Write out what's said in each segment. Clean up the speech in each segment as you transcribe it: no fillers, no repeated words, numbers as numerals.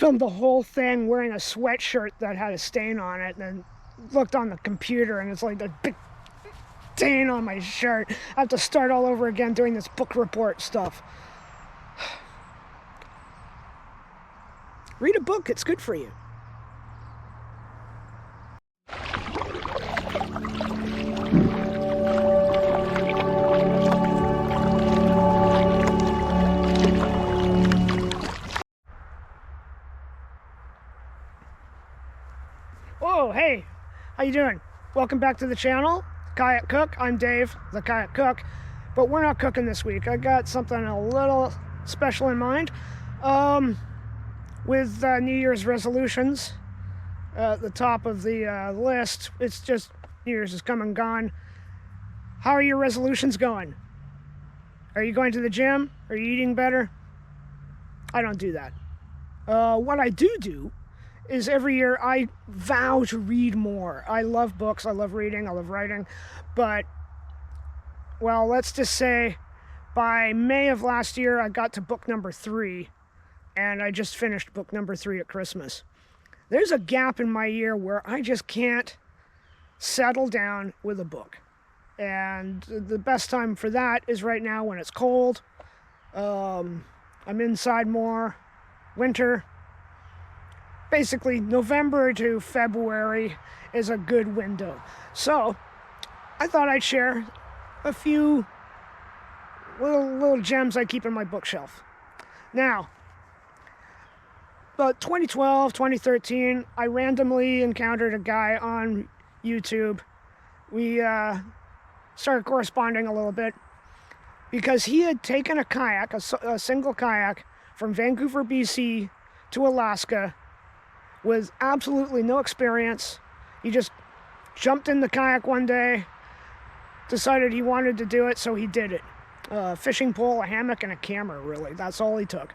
filmed the whole thing wearing a sweatshirt that had a stain on it, and then looked on the computer and it's like a big stain on my shirt. I have to start all over again doing this book report stuff. Read a book, it's good for you. Oh, hey, how you doing? Welcome back to the channel, Kayak Cook. I'm Dave, the Kayak Cook, but we're not cooking this week. I got something a little special in mind. With New Year's resolutions at the top of the list. It's just New Year's is come and gone. How are your resolutions going? Are you going to the gym? Are you eating better? I don't do that. What I do is every year I vow to read more. I love books, I love reading, I love writing, but, well, let's just say by May of last year I got to book number 3, and I just finished book number 3 at Christmas. There's a gap in my year where I just can't settle down with a book, and the best time for that is right now when it's cold. I'm inside more, winter. Basically, November to February is a good window. So, I thought I'd share a few little gems I keep in my bookshelf. Now, about 2012, 2013, I randomly encountered a guy on YouTube. We started corresponding a little bit because he had taken a kayak, a single kayak, from Vancouver, BC to Alaska with absolutely no experience. He just jumped in the kayak one day, decided he wanted to do it, so he did it. A fishing pole, a hammock, and a camera, really. That's all he took.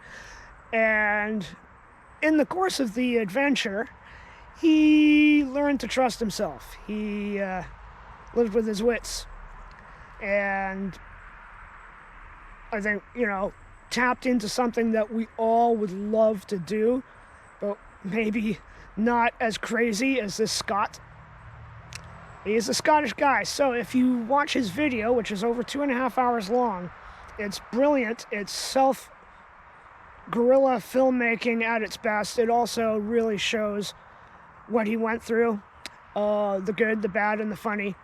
And in the course of the adventure, he learned to trust himself. He lived with his wits. And I think, tapped into something that we all would love to do, but maybe not as crazy as this Scot. He's a Scottish guy, so if you watch his video, which is over 2.5 hours long, it's brilliant. It's self-guerrilla filmmaking at its best. It also really shows what he went through, the good, the bad, and the funny.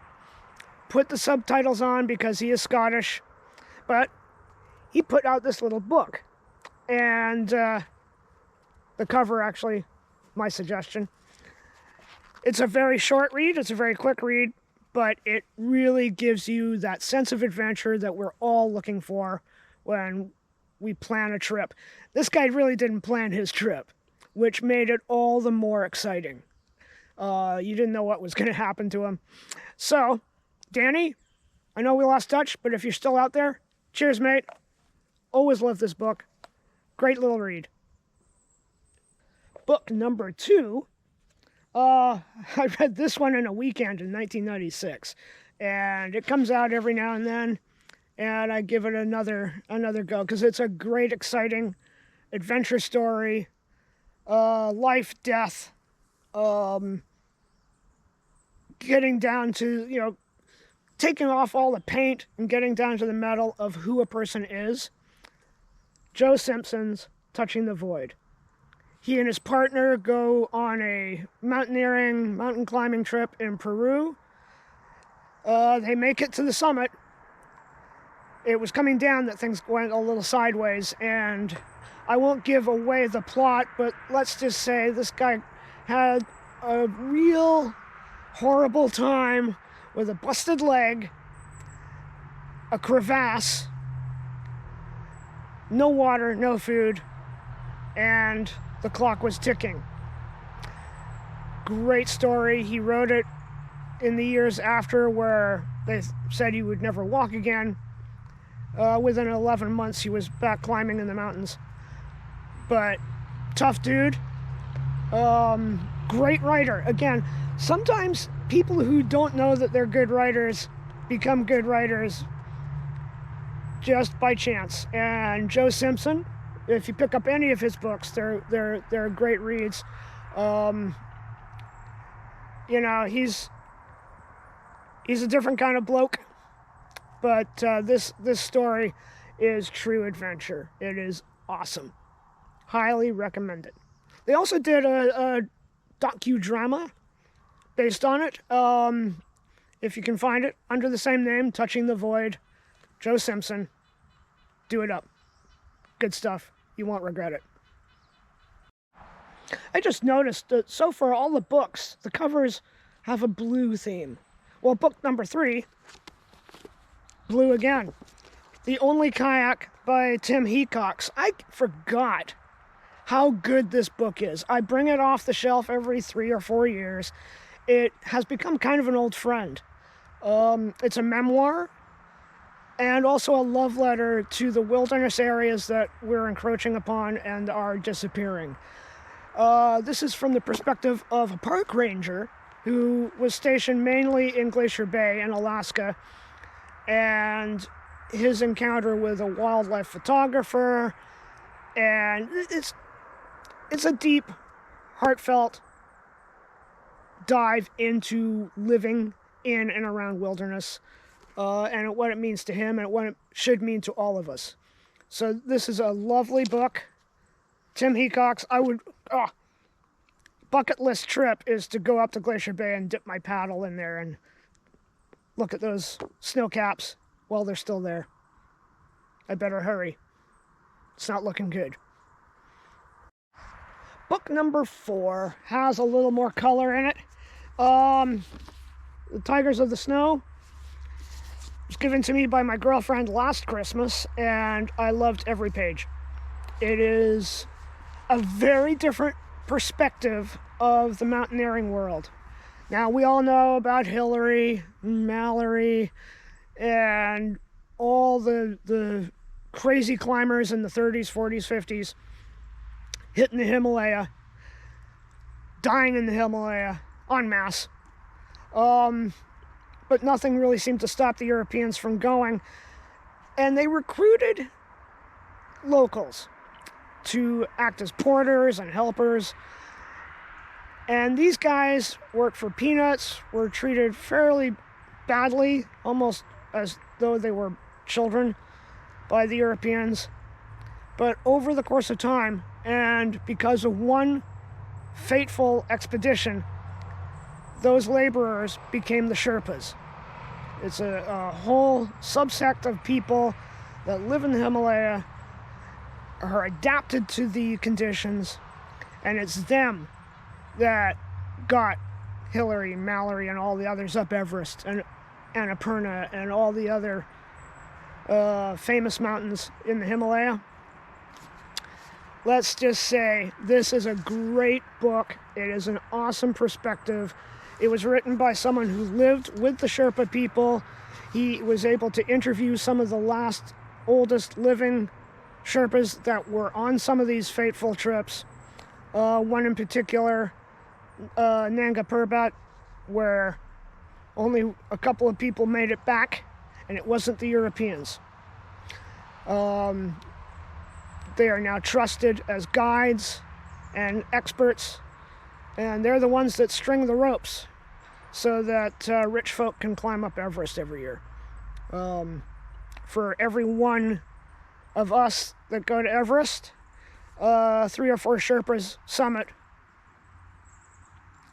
Put the subtitles on because he is Scottish, but he put out this little book, and the cover, actually, my suggestion. It's a very short read, it's a very quick read, but it really gives you that sense of adventure that we're all looking for when we plan a trip. This guy really didn't plan his trip, which made it all the more exciting. You didn't know what was going to happen to him. So, Danny, I know we lost touch, but if you're still out there, cheers, mate. Always love this book. Great little read. Book number 2, I read this one in a weekend in 1996, and it comes out every now and then, and I give it another go, because it's a great, exciting adventure story, life, death, getting down to, taking off all the paint and getting down to the metal of who a person is. Joe Simpson's Touching the Void. He and his partner go on a mountain climbing trip in Peru. They make it to the summit. It was coming down that things went a little sideways, and I won't give away the plot, but let's just say this guy had a real horrible time with a busted leg, a crevasse, no water, no food, and the clock was ticking. Great story. He wrote it in the years after, where they said he would never walk again. Within 11 months, he was back climbing in the mountains. But tough dude. Great writer. Again, sometimes people who don't know that they're good writers become good writers just by chance. And Joe Simpson If you pick up any of his books, they're great reads. You know, he's a different kind of bloke, but this story is true adventure. It is awesome. Highly recommend it. They also did a docudrama based on it. If you can find it, under the same name, Touching the Void, Joe Simpson. Do it up. Good stuff. You won't regret it. I just noticed that so far all the books, the covers have a blue theme. Well, book number 3, blue again. The Only Kayak by Tim Heacox. I forgot how good this book is. I bring it off the shelf every 3 or 4 years. It has become kind of an old friend. It's a memoir and also a love letter to the wilderness areas that we're encroaching upon and are disappearing. This is from the perspective of a park ranger who was stationed mainly in Glacier Bay in Alaska, and his encounter with a wildlife photographer. And it's a deep, heartfelt dive into living in and around wilderness, and what it means to him and what it should mean to all of us. So this is a lovely book. Tim Heacox. Bucket list trip is to go up to Glacier Bay and dip my paddle in there and look at those snow caps while they're still there. I better hurry. It's not looking good. Book number 4 has a little more color in it. The Tigers of the Snow was given to me by my girlfriend last Christmas, and I loved every page. It is a very different perspective of the mountaineering world. Now, we all know about Hillary, Mallory, and all the crazy climbers in the 30s, 40s, 50s hitting the Himalaya, dying in the Himalaya en masse. But nothing really seemed to stop the Europeans from going. And they recruited locals to act as porters and helpers. And these guys worked for peanuts, were treated fairly badly, almost as though they were children, by the Europeans. But over the course of time, and because of one fateful expedition, those laborers became the Sherpas. It's a whole subsect of people that live in the Himalaya, are adapted to the conditions, and it's them that got Hillary, Mallory, and all the others up Everest, and Annapurna, and all the other famous mountains in the Himalaya. Let's just say this is a great book. It is an awesome perspective. It was written by someone who lived with the Sherpa people. He was able to interview some of the last, oldest living Sherpas that were on some of these fateful trips. One in particular, Nanga Parbat, where only a couple of people made it back, and it wasn't the Europeans. They are now trusted as guides and experts, and they're the ones that string the ropes so that rich folk can climb up Everest every year. For every one of us that go to Everest, 3 or 4 Sherpas summit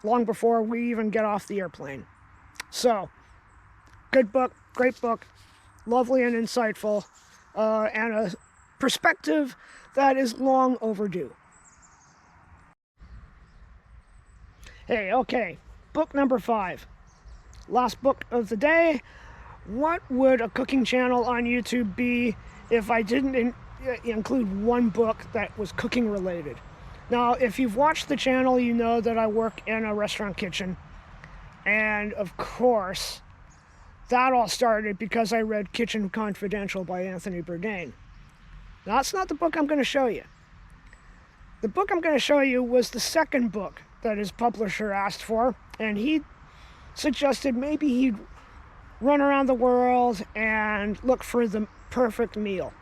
long before we even get off the airplane. So, good book, great book, lovely and insightful, and a perspective that is long overdue. Hey, okay, book number 5. Last book of the day. What would a cooking channel on YouTube be if I didn't include one book that was cooking related? Now, if you've watched the channel, you know that I work in a restaurant kitchen. And of course, that all started because I read Kitchen Confidential by Anthony Bourdain. Now, that's not the book I'm going to show you. The book I'm going to show you was the second book that his publisher asked for, and he suggested maybe he'd run around the world and look for the perfect meal.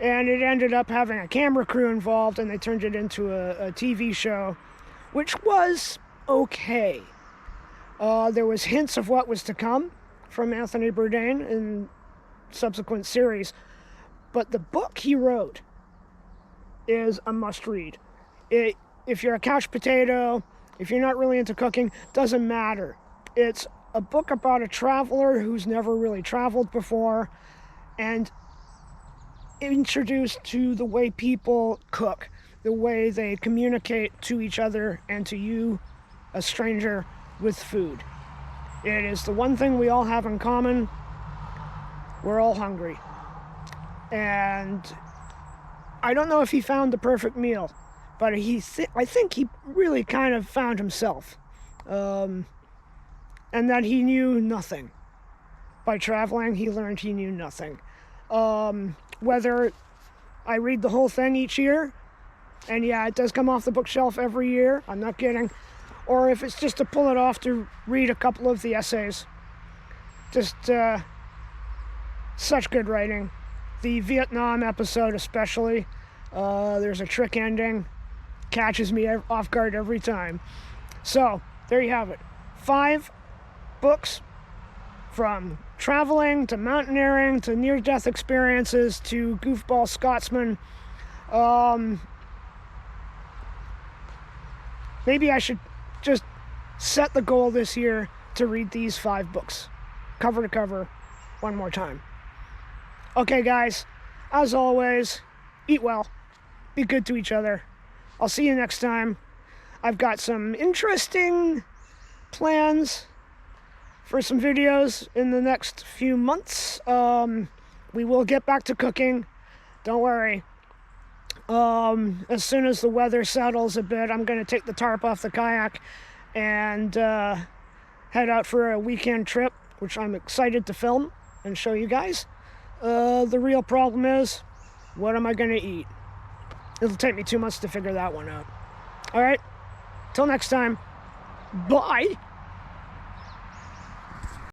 And it ended up having a camera crew involved, and they turned it into a TV show, which was okay. There was hints of what was to come from Anthony Bourdain in subsequent series, but the book he wrote is a must-read. If you're a couch potato, if you're not really into cooking, doesn't matter. It's a book about a traveler who's never really traveled before, and introduced to the way people cook, the way they communicate to each other and to you, a stranger, with food. It is the one thing we all have in common. We're all hungry. And I don't know if he found the perfect meal, but I think he really kind of found himself. And that he knew nothing. By traveling, he learned he knew nothing. Whether I read the whole thing each year, and yeah, it does come off the bookshelf every year, I'm not kidding, or if it's just to pull it off to read a couple of the essays. Just such good writing. The Vietnam episode especially, there's a trick ending, catches me off guard every time. So, there you have it. 5 books, from traveling to mountaineering to near-death experiences to goofball Scotsman. Maybe I should just set the goal this year to read these 5 books, cover to cover, one more time. Okay, guys, as always, eat well, be good to each other. I'll see you next time. I've got some interesting plans for some videos in the next few months. We will get back to cooking, don't worry. As soon as the weather settles a bit, I'm going to take the tarp off the kayak and head out for a weekend trip, which I'm excited to film and show you guys. The real problem is, what am I going to eat? It'll take me 2 months to figure that one out. Alright, till next time, bye!